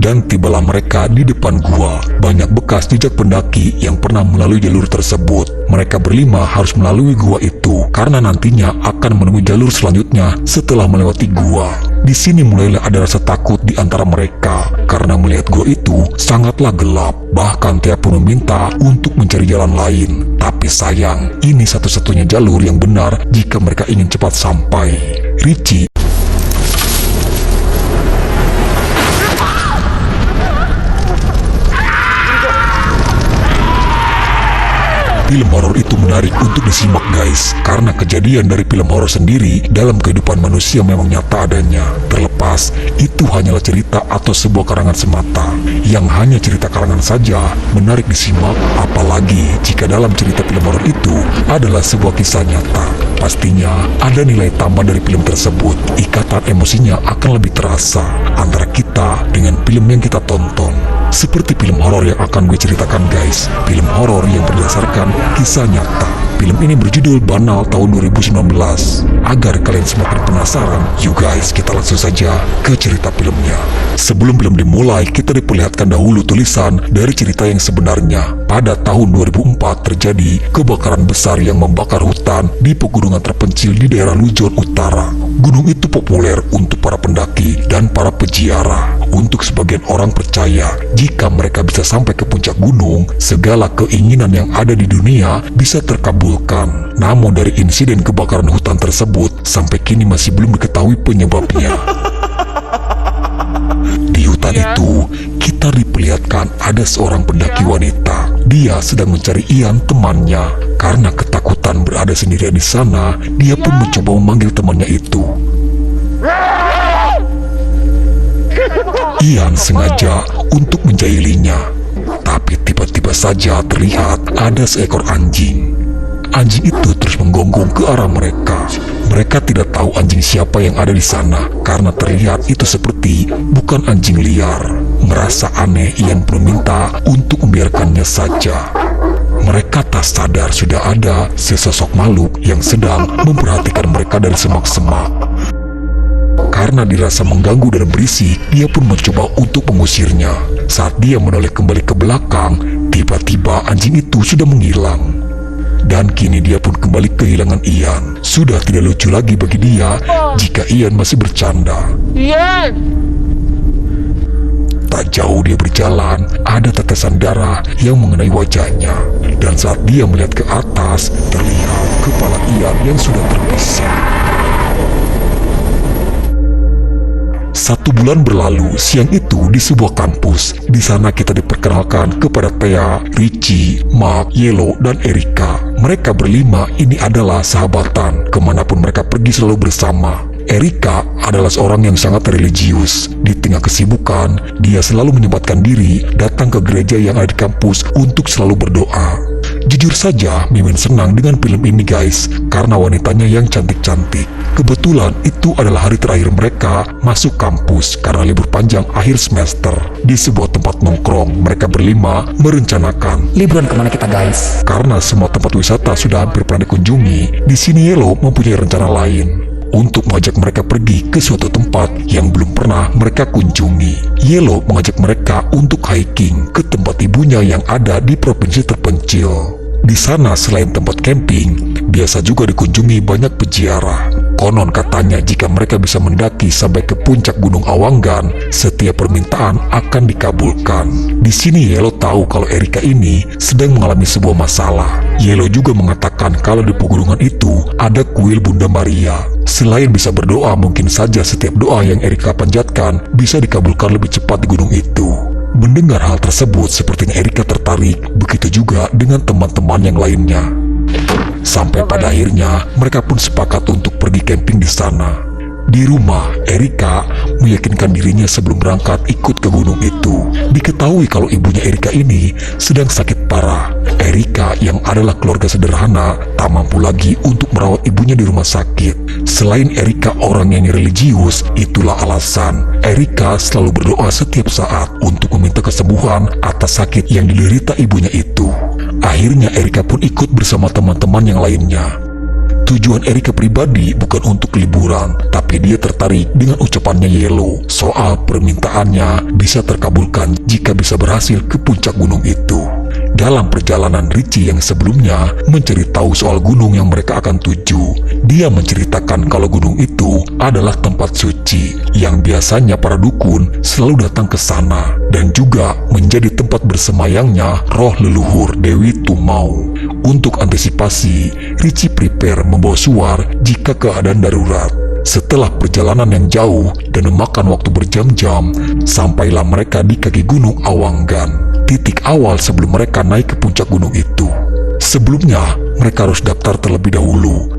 Dan tibalah mereka di depan gua. Banyak bekas jejak pendaki yang pernah melalui jalur tersebut. Mereka berlima harus melalui gua itu karena nantinya akan menemui jalur selanjutnya setelah melewati gua. Di sini mulailah ada rasa takut di antara mereka karena melihat gua itu sangatlah gelap. Bahkan tiap pun meminta untuk mencari jalan lain. Tapi sayang, ini satu-satunya jalur yang benar jika mereka ingin cepat sampai. Richie film horor itu menarik untuk disimak guys, karena kejadian dari film horor sendiri dalam kehidupan manusia memang nyata adanya. Terlepas itu hanyalah cerita atau sebuah karangan semata, yang hanya cerita karangan saja menarik disimak, apalagi jika dalam cerita film horor itu adalah sebuah kisah nyata. Pastinya ada nilai tambah dari film tersebut. Ikatan emosinya akan lebih terasa antara kita dengan film yang kita tonton. Seperti film horor yang akan gue ceritakan guys, film horor yang berdasarkan kisah nyata. Film ini berjudul Banal tahun 2019. Agar kalian semakin penasaran, you guys, kita langsung saja ke cerita filmnya. Sebelum film dimulai, kita diperlihatkan dahulu tulisan dari cerita yang sebenarnya. Pada tahun 2004 terjadi kebakaran besar yang membakar hutan di pegunungan terpencil di daerah Luzon Utara. Gunung itu populer untuk para pendaki dan para peziarah. Untuk sebagian orang percaya, jika mereka bisa sampai ke puncak gunung, segala keinginan yang ada di dunia bisa terkabulkan. Namun dari insiden kebakaran hutan tersebut, sampai kini masih belum diketahui penyebabnya. Di hutan itu, kita diperlihatkan ada seorang pendaki wanita. Dia sedang mencari Ian, temannya. Karena ketakutan berada sendirian di sana, dia pun mencoba memanggil temannya itu. Ian sengaja untuk menjahilinya, tapi tiba-tiba saja terlihat ada seekor anjing. Anjing itu terus menggonggong ke arah mereka. Mereka tidak tahu anjing siapa yang ada di sana karena terlihat itu seperti bukan anjing liar. Merasa aneh, Ian pun minta untuk membiarkannya saja. Mereka tak sadar sudah ada sesosok makhluk yang sedang memperhatikan mereka dari semak-semak. Karena dirasa mengganggu dan berisik, dia pun mencoba untuk mengusirnya. Saat dia menoleh kembali ke belakang, tiba-tiba anjing itu sudah menghilang. Dan kini dia pun kembali kehilangan Ian. Sudah tidak lucu lagi bagi dia jika Ian masih bercanda. Tak jauh dia berjalan, ada tetesan darah yang mengenai wajahnya. Dan saat dia melihat ke atas, terlihat kepala Ian yang sudah terpisah. 1 bulan berlalu, siang itu di sebuah kampus. Di sana kita diperkenalkan kepada Thea, Richie, Mark, Yellow, dan Erika. Mereka berlima ini adalah sahabatan. Kemanapun mereka pergi selalu bersama. Erika adalah seorang yang sangat religius. Di tengah kesibukan, dia selalu menyempatkan diri datang ke gereja yang ada di kampus untuk selalu berdoa. Jujur saja, Mimin senang dengan film ini guys, karena wanitanya yang cantik-cantik. Kebetulan itu adalah hari terakhir mereka masuk kampus karena libur panjang akhir semester. Di sebuah tempat nongkrong, mereka berlima merencanakan liburan kemana kita guys? Karena semua tempat wisata sudah hampir pernah dikunjungi. Di sini Yellow mempunyai rencana lain untuk mengajak mereka pergi ke suatu tempat yang belum pernah mereka kunjungi. Yellow mengajak mereka untuk hiking ke tempat ibunya yang ada di provinsi terpencil. Di sana selain tempat camping, biasa juga dikunjungi banyak peziarah. Konon katanya jika mereka bisa mendaki sampai ke puncak Gunung Awanggan, setiap permintaan akan dikabulkan. Di sini Yellow tahu kalau Erika ini sedang mengalami sebuah masalah. Yellow juga mengatakan kalau di pegunungan itu ada kuil Bunda Maria. Selain bisa berdoa, mungkin saja setiap doa yang Erika panjatkan bisa dikabulkan lebih cepat di gunung itu. Mendengar hal tersebut, sepertinya Erika tertarik, begitu juga dengan teman-teman yang lainnya. Sampai pada akhirnya, mereka pun sepakat untuk pergi camping di sana. Di rumah, Erika meyakinkan dirinya sebelum berangkat ikut ke gunung itu. Diketahui kalau ibunya Erika ini sedang sakit parah. Erika yang adalah keluarga sederhana tak mampu lagi untuk merawat ibunya di rumah sakit. Selain Erika orang yang religius, itulah alasan Erika selalu berdoa setiap saat untuk meminta kesembuhan atas sakit yang diderita ibunya itu. Akhirnya Erika pun ikut bersama teman-teman yang lainnya. Tujuan Erika pribadi bukan untuk liburan, tapi dia tertarik dengan ucapannya Yellow soal permintaannya bisa terkabulkan jika bisa berhasil ke puncak gunung itu. Dalam perjalanan Richie yang sebelumnya mencari tahu soal gunung yang mereka akan tuju, dia menceritakan kalau gunung itu adalah tempat suci yang biasanya para dukun selalu datang ke sana dan juga menjadi tempat bersemayangnya roh leluhur Dewi Tumau. Untuk antisipasi, Richie prepare membawa suar jika keadaan darurat. Setelah perjalanan yang jauh dan memakan waktu berjam-jam, sampailah mereka di kaki gunung Awanggan, titik awal sebelum mereka naik ke puncak gunung itu. Sebelumnya, mereka harus daftar terlebih dahulu.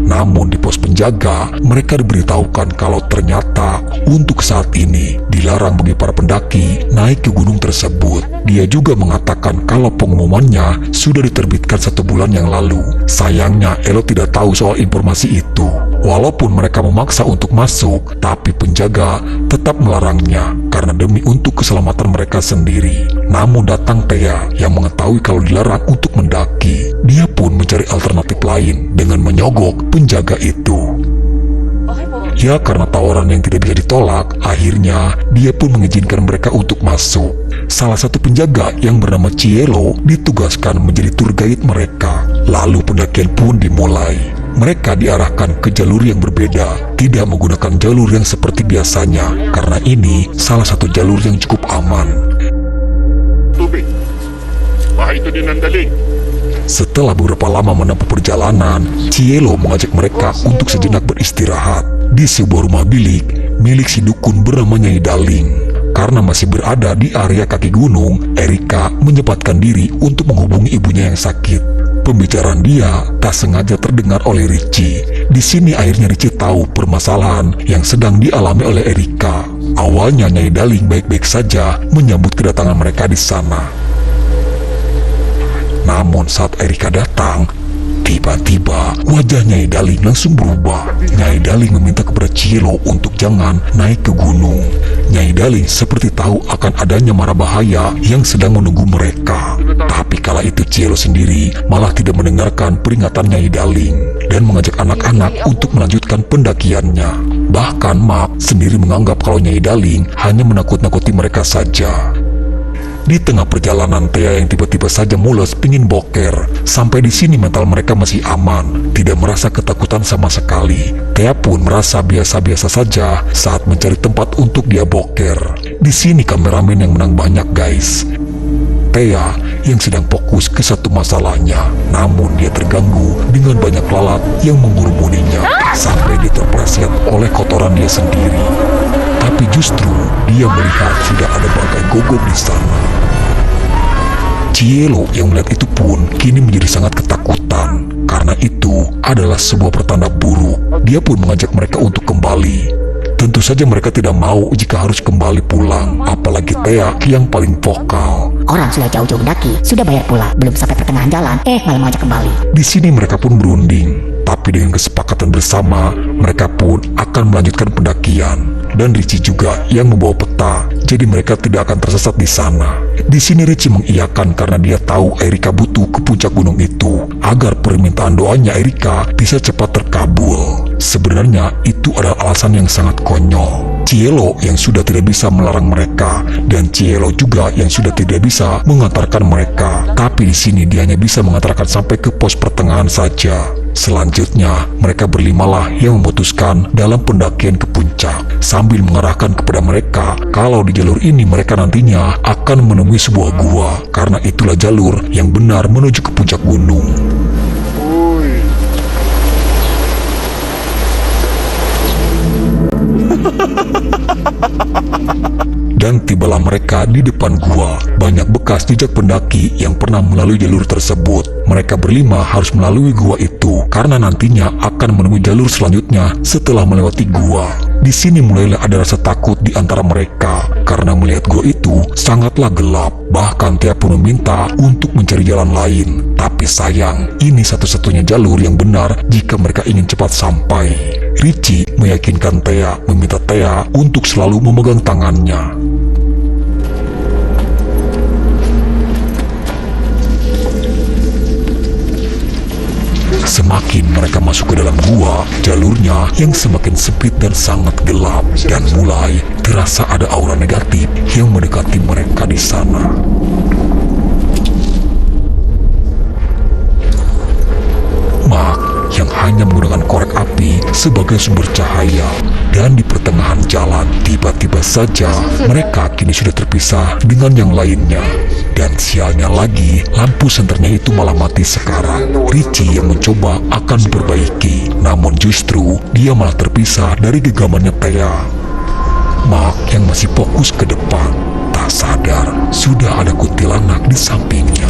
Namun di pos penjaga, mereka diberitahukan kalau ternyata untuk saat ini dilarang bagi para pendaki naik ke gunung tersebut. Dia juga mengatakan kalau pengumumannya sudah diterbitkan 1 bulan yang lalu. Sayangnya Elo tidak tahu soal informasi itu. Walaupun mereka memaksa untuk masuk, tapi penjaga tetap melarangnya karena demi untuk keselamatan mereka sendiri. Namun datang Thea yang mengetahui kalau dilarang untuk mendaki. Dia pun mencari alternatif lain dengan menyogok penjaga itu. Ya, karena tawaran yang tidak bisa ditolak, akhirnya dia pun mengizinkan mereka untuk masuk. Salah satu penjaga yang bernama Cielo ditugaskan menjadi tour guide mereka. Lalu pendakian pun dimulai. Mereka diarahkan ke jalur yang berbeda, tidak menggunakan jalur yang seperti biasanya, karena ini salah satu jalur yang cukup aman. Tubig. Baha itu dinandaling. Setelah beberapa lama menempuh perjalanan, Cielo mengajak mereka untuk sejenak beristirahat di sebuah rumah bilik milik si dukun bernama Nyai Daling. Karena masih berada di area kaki gunung, Erika menyempatkan diri untuk menghubungi ibunya yang sakit. Pembicaraan dia tak sengaja terdengar oleh Richie. Di sini akhirnya Richie tahu permasalahan yang sedang dialami oleh Erika. Awalnya Nyai Daling baik-baik saja menyambut kedatangan mereka di sana. Namun saat Erika datang, tiba-tiba wajah Nyai Daling langsung berubah. Nyai Daling meminta kepada Cielo untuk jangan naik ke gunung. Nyai Daling seperti tahu akan adanya mara bahaya yang sedang menunggu mereka. Tapi kala itu Cielo sendiri malah tidak mendengarkan peringatan Nyai Daling dan mengajak anak-anak untuk melanjutkan pendakiannya. Bahkan Mak sendiri menganggap kalau Nyai Daling hanya menakut-nakuti mereka saja. Di tengah perjalanan, Thea yang tiba-tiba saja mules pingin boker. Sampai di sini mental mereka masih aman, tidak merasa ketakutan sama sekali. Thea pun merasa biasa-biasa saja saat mencari tempat untuk dia boker. Di sini kameramen yang menang banyak, guys. Thea yang sedang fokus ke satu masalahnya, namun dia terganggu dengan banyak lalat yang mengurumuninya sampai dia terpleset oleh kotoran dia sendiri. Tapi justru dia melihat sudah ada bangkai gogok di sana. Cielo yang melihat itu pun kini menjadi sangat ketakutan karena itu adalah sebuah pertanda buruk. Dia pun mengajak mereka untuk kembali. Tentu saja mereka tidak mau jika harus kembali pulang, apalagi Thea yang paling vokal. Orang sudah jauh-jauh mendaki, sudah bayar pula, belum sampai pertengahan jalan, malah mengajak kembali. Di sini mereka pun berunding, tapi dengan kesepakatan bersama, mereka pun akan melanjutkan pendakian. Dan Richie juga yang membawa peta, jadi mereka tidak akan tersesat di sana. Di sini Richie mengiyakan karena dia tahu Erika butuh ke puncak gunung itu agar permintaan doanya Erika bisa cepat terkabul. Sebenarnya itu adalah alasan yang sangat konyol. Cielo yang sudah tidak bisa melarang mereka dan Cielo juga yang sudah tidak bisa mengantarkan mereka. Tapi di sini dia hanya bisa mengantarkan sampai ke pos pertengahan saja. Selanjutnya, mereka berlimalah yang memutuskan dalam pendakian ke puncak sambil mengarahkan kepada mereka kalau di jalur ini mereka nantinya akan menemui sebuah gua karena itulah jalur yang benar menuju ke puncak gunung. Uy. Dan tibalah mereka di depan gua. Banyak bekas jejak pendaki yang pernah melalui jalur tersebut. Mereka berlima harus melalui gua itu karena nantinya akan menemui jalur selanjutnya setelah melewati gua. Di sini mulailah ada rasa takut di antara mereka karena melihat gua itu sangatlah gelap. Bahkan Thea pun meminta untuk mencari jalan lain. Tapi sayang, ini satu-satunya jalur yang benar jika mereka ingin cepat sampai. Richie meyakinkan Thea, meminta Thea untuk selalu memegang tangannya. Semakin mereka masuk ke dalam gua, jalurnya yang semakin sempit dan sangat gelap, dan mulai terasa ada aura negatif yang mendekati mereka di sana. Mark yang hanya menggunakan korek api sebagai sumber cahaya, dan di pertengahan jalan tiba-tiba saja mereka kini sudah terpisah dengan yang lainnya. Dan sialnya lagi, lampu senternya itu malah mati sekarang. Richie yang mencoba akan diperbaiki, namun justru dia malah terpisah dari genggamannya Thea. Mark yang masih fokus ke depan, tak sadar sudah ada kuntilanak di sampingnya.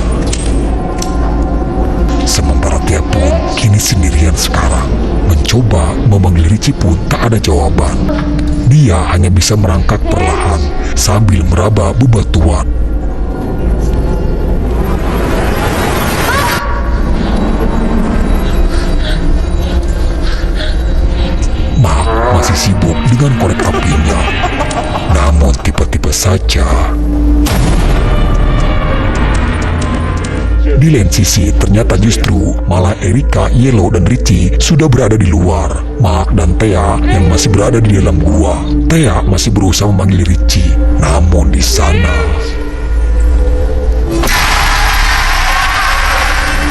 Sementara dia pun kini sendirian sekarang. Mencoba memanggil Richie pun tak ada jawaban. Dia hanya bisa merangkak perlahan sambil meraba bebatuan. Mark masih sibuk dengan korek apinya. Namun tiba-tiba saja di lain sisi ternyata justru malah Erika, Yellow, dan Richie sudah berada di luar. Mark dan Thea yang masih berada di dalam gua. Thea masih berusaha memanggil Richie, namun di sana.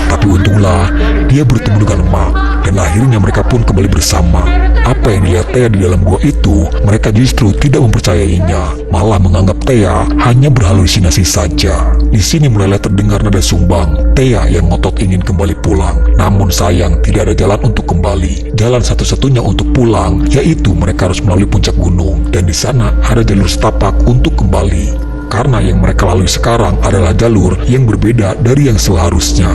Tapi untunglah dia bertemu dengan Mark, dan akhirnya mereka pun kembali bersama. Apa yang dilihat Thea di dalam gua itu, mereka justru tidak mempercayainya, malah menganggap Thea hanya berhalusinasi saja. Di sini mulailah terdengar nada sumbang. Thea yang ngotot ingin kembali pulang, namun sayang tidak ada jalan untuk kembali. Jalan satu-satunya untuk pulang yaitu mereka harus melalui puncak gunung, dan di sana ada jalur setapak untuk kembali. Karena yang mereka lalui sekarang adalah jalur yang berbeda dari yang seharusnya.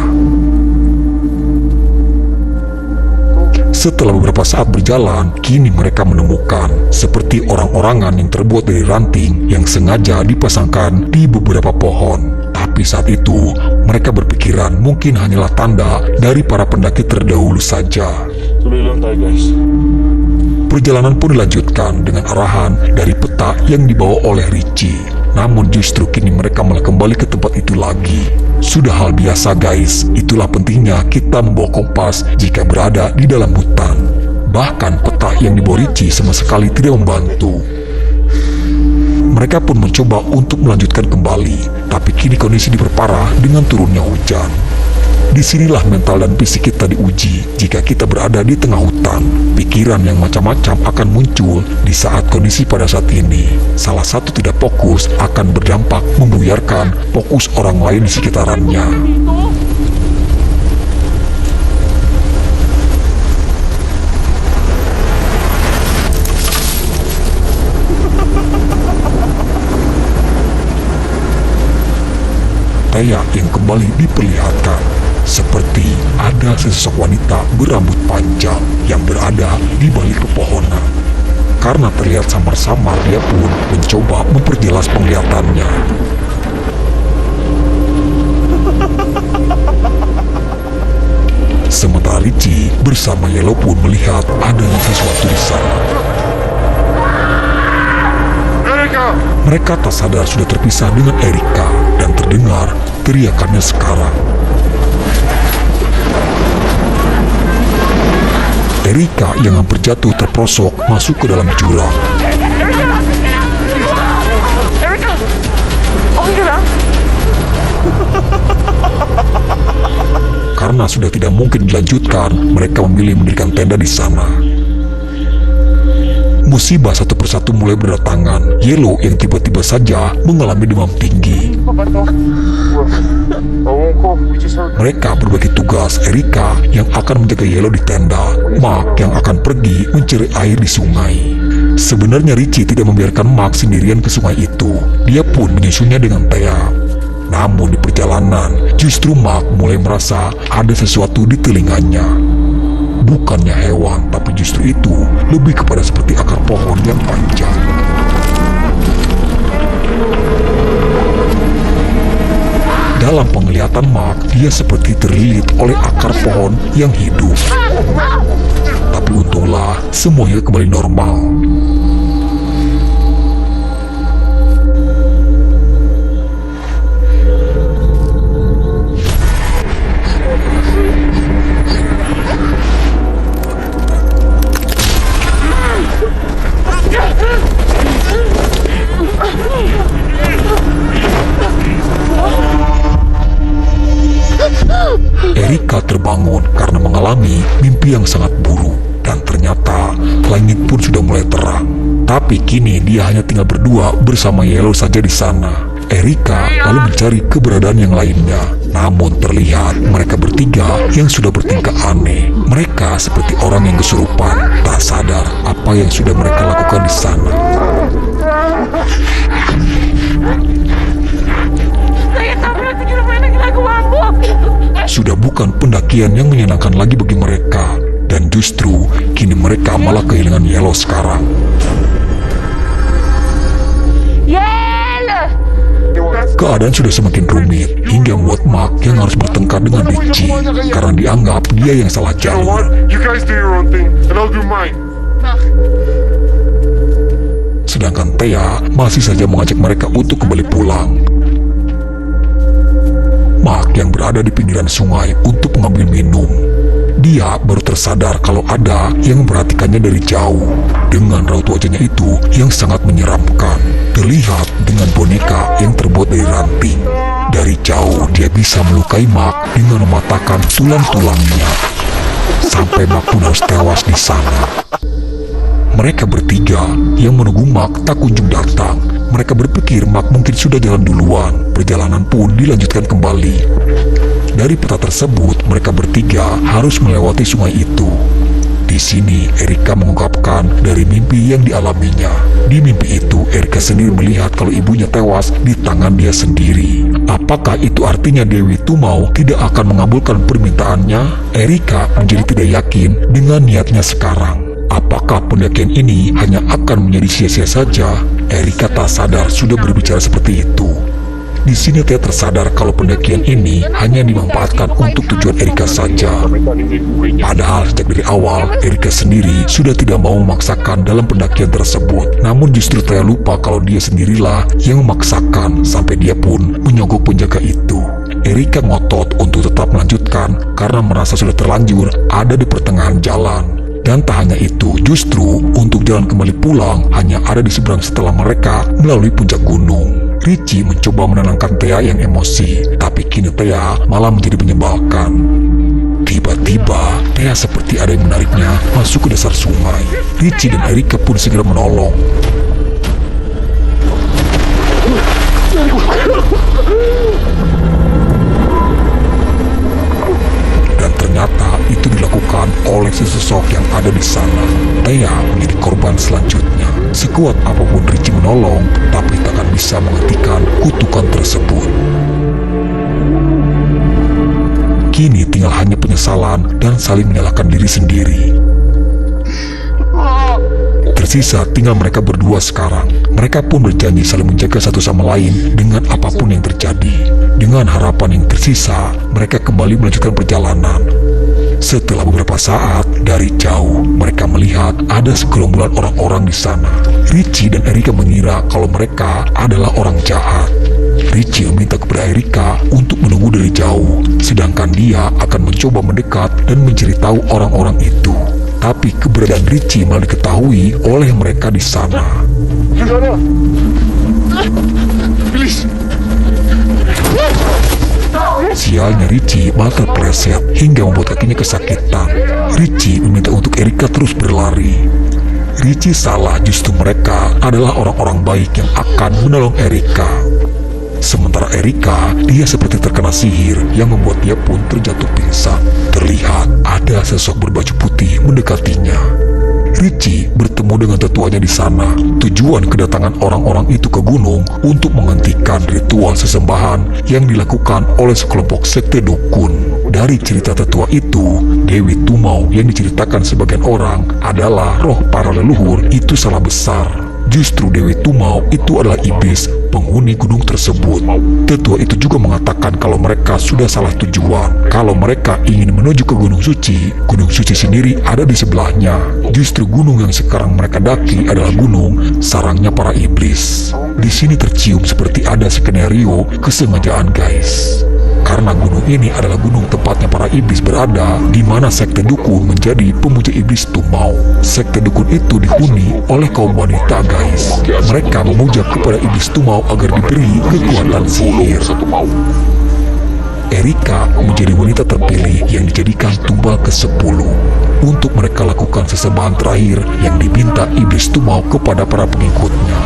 Setelah beberapa saat berjalan, kini mereka menemukan seperti orang-orangan yang terbuat dari ranting yang sengaja dipasangkan di beberapa pohon. Tapi saat itu, mereka berpikiran mungkin hanyalah tanda dari para pendaki terdahulu saja. Tuloy lang tayo guys. Perjalanan pun dilanjutkan dengan arahan dari peta yang dibawa oleh Richie. Namun justru kini mereka malah kembali ke tempat itu lagi. Sudah hal biasa guys, itulah pentingnya kita membawa kompas jika berada di dalam hutan. Bahkan peta yang dibawa Richie sama sekali tidak membantu. Mereka pun mencoba untuk melanjutkan kembali, tapi kini kondisi diperparah dengan turunnya hujan. Disinilah mental dan fisik kita diuji jika kita berada di tengah hutan. Pikiran yang macam-macam akan muncul di saat kondisi pada saat ini. Salah satu tidak fokus akan berdampak membuyarkan fokus orang lain di sekitarannya. Thea yang kembali diperlihatkan seperti ada sesosok wanita berambut panjang yang berada di balik pepohonan. Karena terlihat samar-samar, dia pun mencoba memperjelas penglihatannya. Sementara Richie bersama Yellow pun melihat adanya sesuatu di sana. Erika! Mereka tak sadar sudah terpisah dengan Erika dan terdengar teriakannya sekarang. Erika yang hampir jatuh terprosok masuk ke dalam jurang. Erika! Okay ka lang? Karena sudah tidak mungkin dilanjutkan, mereka memilih mendirikan tenda di sana. Musibah satu persatu mulai berdatangan. Yellow yang tiba-tiba saja mengalami demam tinggi. Ano ba to? Ewan ko, we just heard. Mereka berbagi tugas. Erika yang akan menjaga Yellow di tenda, Mark yang akan pergi mencari air di sungai. Sebenarnya Richie tidak membiarkan Mark sendirian ke sungai itu. Dia pun menyusunnya dengan Thea. Namun di perjalanan, justru Mark mulai merasa ada sesuatu di telinganya. Bukannya hewan, tapi justru itu lebih kepada seperti akar pohon yang panjang. Dalam penglihatan Mark, dia seperti terlilit oleh akar pohon yang hidup. Tapi untunglah, semuanya kembali normal. mimpi yang sangat buruk. Dan ternyata langit pun sudah mulai terang. Tapi kini dia hanya tinggal berdua bersama Yellow saja di sana. Erika lalu mencari keberadaan yang lainnya. Namun terlihat mereka bertiga yang sudah bertingkah aneh. Mereka seperti orang yang kesurupan, tak sadar apa yang sudah mereka lakukan di sana. Saya tak pernah pikir main lagu mabuk. Sudah bukan pendakian yang menyenangkan lagi bagi mereka. Dan justru kini mereka malah kehilangan Yellow sekarang. Yellow! Keadaan sudah semakin rumit hingga membuat Mark yang harus bertengkar dengan Richie karena dianggap dia yang salah You know jalur. what? You guys do your own thing, and I'll do mine. Sedangkan Thea masih saja mengajak mereka untuk kembali pulang. Mark yang berada di pinggiran sungai untuk mengambil minum. Dia baru tersadar kalau ada yang memperhatikannya dari jauh. Dengan raut wajahnya itu yang sangat menyeramkan. Terlihat dengan boneka yang terbuat dari ranting. Dari jauh dia bisa melukai Mark dengan mematahkan tulang-tulangnya. Sampai Mark pun harus tewas di sana. Mereka bertiga yang menunggu Mark tak kunjung datang. Mereka berpikir Mark mungkin sudah jalan duluan. Perjalanan pun dilanjutkan kembali. Dari peta tersebut, mereka bertiga harus melewati sungai itu. Di sini, Erika mengungkapkan dari mimpi yang dialaminya. Di mimpi itu, Erika sendiri melihat kalau ibunya tewas di tangan dia sendiri. Apakah itu artinya Dewi Tumau tidak akan mengabulkan permintaannya? Erika menjadi tidak yakin dengan niatnya sekarang. Apakah pendakian ini hanya akan menjadi sia-sia saja? Erika tak sadar sudah berbicara seperti itu. Di sini Thea tersadar kalau pendakian ini hanya dimanfaatkan untuk tujuan Erika saja. Padahal sejak dari awal, Erika sendiri sudah tidak mau memaksakan dalam pendakian tersebut. Namun justru Thea lupa kalau dia sendirilah yang memaksakan sampai dia pun menyogok penjaga itu. Erika ngotot untuk tetap melanjutkan karena merasa sudah terlanjur ada di pertengahan jalan. Dan tak hanya itu, justru untuk jalan kembali pulang hanya ada di seberang setelah mereka melalui puncak gunung. Richie mencoba menenangkan Thea yang emosi, tapi kini Thea malah menjadi menyebalkan. Tiba-tiba, Thea seperti ada yang menariknya masuk ke dasar sungai. Richie dan Erika pun segera menolong. Dan ternyata itu dilakukan oleh sesosok yang ada di sana. Thea menjadi korban selanjutnya. Sekuat apapun Richie menolong, tapi tak akan bisa menghentikan kutukan tersebut. Kini tinggal hanya penyesalan dan saling menyalahkan diri sendiri. Tersisa tinggal mereka berdua sekarang. Mereka pun berjanji saling menjaga satu sama lain dengan apapun yang terjadi. Dengan harapan yang tersisa, mereka kembali melanjutkan perjalanan. Setelah beberapa saat, dari jauh mereka melihat ada segerombolan orang-orang di sana. Richie dan Erika mengira kalau mereka adalah orang jahat. Richie meminta kepada Erika untuk menunggu dari jauh, sedangkan dia akan mencoba mendekat dan mencari tahu orang-orang itu. Tapi keberadaan Richie malah diketahui oleh mereka di sana. Susana! Please! Sialnya Richie malah terpleset hingga membuat kakinya kesakitan. Richie meminta untuk Erika terus berlari. Richie salah, justru mereka adalah orang-orang baik yang akan menolong Erika. Sementara Erika, dia seperti terkena sihir yang membuat dia pun terjatuh pingsan. Terlihat ada sosok berbaju putih mendekatinya. Richie bertemu dengan tetuanya di sana. Tujuan kedatangan orang-orang itu ke gunung untuk menghentikan ritual sesembahan yang dilakukan oleh sekelompok sekte dukun. Dari cerita tetua itu, Dewi Tumau yang diceritakan sebagian orang adalah roh para leluhur itu salah besar. Justru Dewi Tumau itu adalah iblis penghuni gunung tersebut. Tetua itu juga mengatakan kalau mereka sudah salah tujuan. Kalau mereka ingin menuju ke Gunung Suci sendiri ada di sebelahnya. Justru gunung yang sekarang mereka daki adalah gunung sarangnya para iblis. Di sini tercium seperti ada skenario kesengajaan, guys. Karena gunung ini adalah gunung tempatnya para iblis berada, di mana sekte dukun menjadi pemuja iblis Tumau. Sekte dukun itu dihuni oleh kaum wanita, guys. Mereka memuja kepada iblis Tumau agar diberi kekuatan sihir. Erika menjadi wanita terpilih yang dijadikan tumbal ke-10 untuk mereka lakukan sesembahan terakhir yang diminta iblis Tumau kepada para pengikutnya.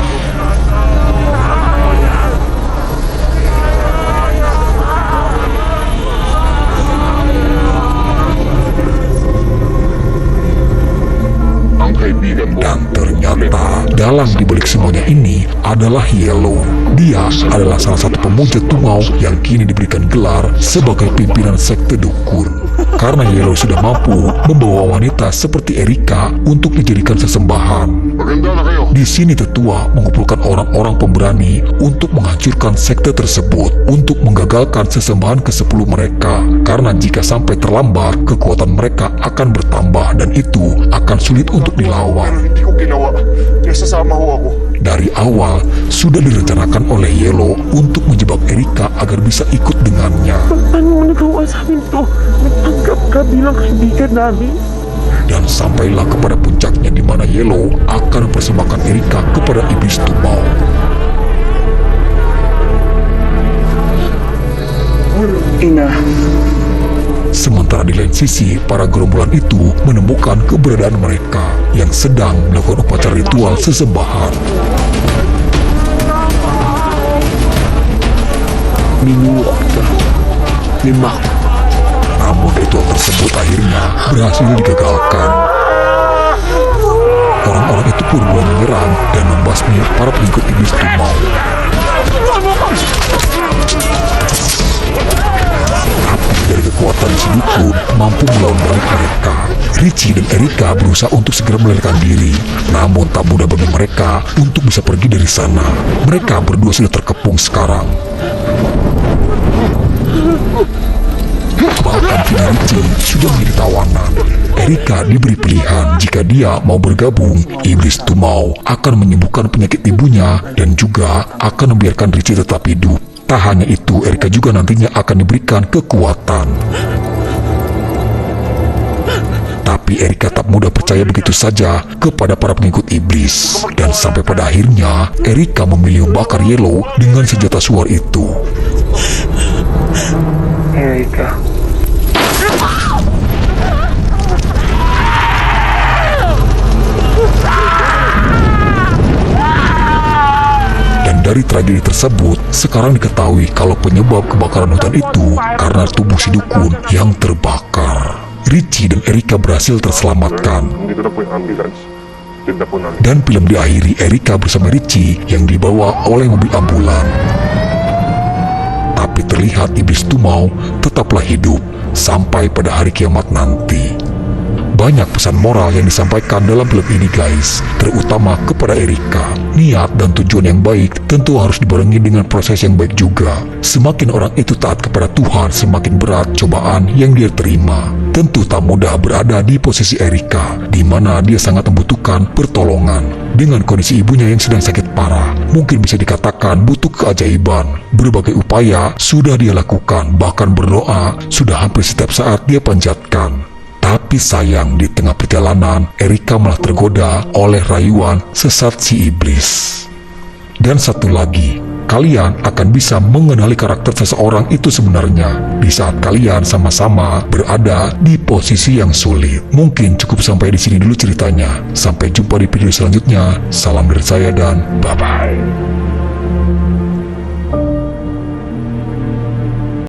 Dan ternyata dalam dibalik semuanya ini adalah Yellow. Dia adalah salah satu pemuja Tumau yang kini diberikan gelar sebagai pimpinan sekte dukun. Karena Yellow sudah mampu membawa wanita seperti Erika untuk dijadikan sesembahan. Maganda na kayo. Di sini tetua mengumpulkan orang-orang pemberani untuk menghancurkan sekte tersebut, untuk menggagalkan sesembahan ke-10 mereka. Karena jika sampai terlambat, kekuatan mereka akan bertambah dan itu akan sulit untuk dilawan. Pero hindi ko ginawa. Kaya sasama ho ako. Dari awal sudah direncanakan oleh Yellow untuk menjebak Erika agar bisa ikut dengannya. Paano mo nagawa sa amin to? Nagtanggap ka bilang kaibigan namin. Dan sampailah kepada puncaknya di mana Yellow akan mempersembahkan Erika kepada iblis Tumau. Ina, Sementara di lain sisi, para gerombolan itu menemukan keberadaan mereka yang sedang melakukan upacara ritual sesembahan. minuwa ka. Lima ko. Namun ritual tersebut akhirnya berhasil digagalkan. Orang-orang itu pun mulai menyerang dan membasmi para pengikut iblis Tumau. Tapi dari kekuatan si dukun mampu melawan balik mereka. Richie dan Erika berusaha untuk segera melarikan diri. Namun tak mudah bagi mereka untuk bisa pergi dari sana. Mereka berdua sudah terkepung sekarang. Bahkan kini Richie sudah menjadi tawanan. Erika diberi pilihan jika dia mau bergabung, iblis Tumau akan menyembuhkan penyakit ibunya dan juga akan membiarkan Richie tetap hidup. Tak hanya itu, Erika juga nantinya akan diberikan kekuatan. Tapi Erika tak mudah percaya begitu saja kepada para pengikut iblis. Dan sampai pada akhirnya, Erika memilih membakar Yellow dengan senjata suar itu. Erika. Dan dari tragedi tersebut, sekarang diketahui kalau penyebab kebakaran hutan itu karena tubuh si dukun yang terbakar. Richie dan Erika berhasil terselamatkan. Nandito na po yung ambulance. Tinda po namin. Dan film diakhiri Erika bersama Richie yang dibawa oleh mobil ambulan. Tapi terlihat iblis Tumau tetaplah hidup sampai pada hari kiamat nanti. Banyak pesan moral yang disampaikan dalam film ini guys, terutama kepada Erika. Niat dan tujuan yang baik tentu harus dibarengi dengan proses yang baik juga. Semakin orang itu taat kepada Tuhan, semakin berat cobaan yang dia terima. Tentu tak mudah berada di posisi Erika, di mana dia sangat membutuhkan pertolongan. Dengan kondisi ibunya yang sedang sakit parah, mungkin bisa dikatakan butuh keajaiban. Berbagai upaya sudah dia lakukan, bahkan berdoa sudah hampir setiap saat dia panjatkan. Tapi sayang, di tengah perjalanan, Erika malah tergoda oleh rayuan sesat si iblis. Dan satu lagi, kalian akan bisa mengenali karakter seseorang itu sebenarnya di saat kalian sama-sama berada di posisi yang sulit. Mungkin cukup sampai di sini dulu ceritanya. Sampai jumpa di video selanjutnya. Salam dari saya dan bye-bye.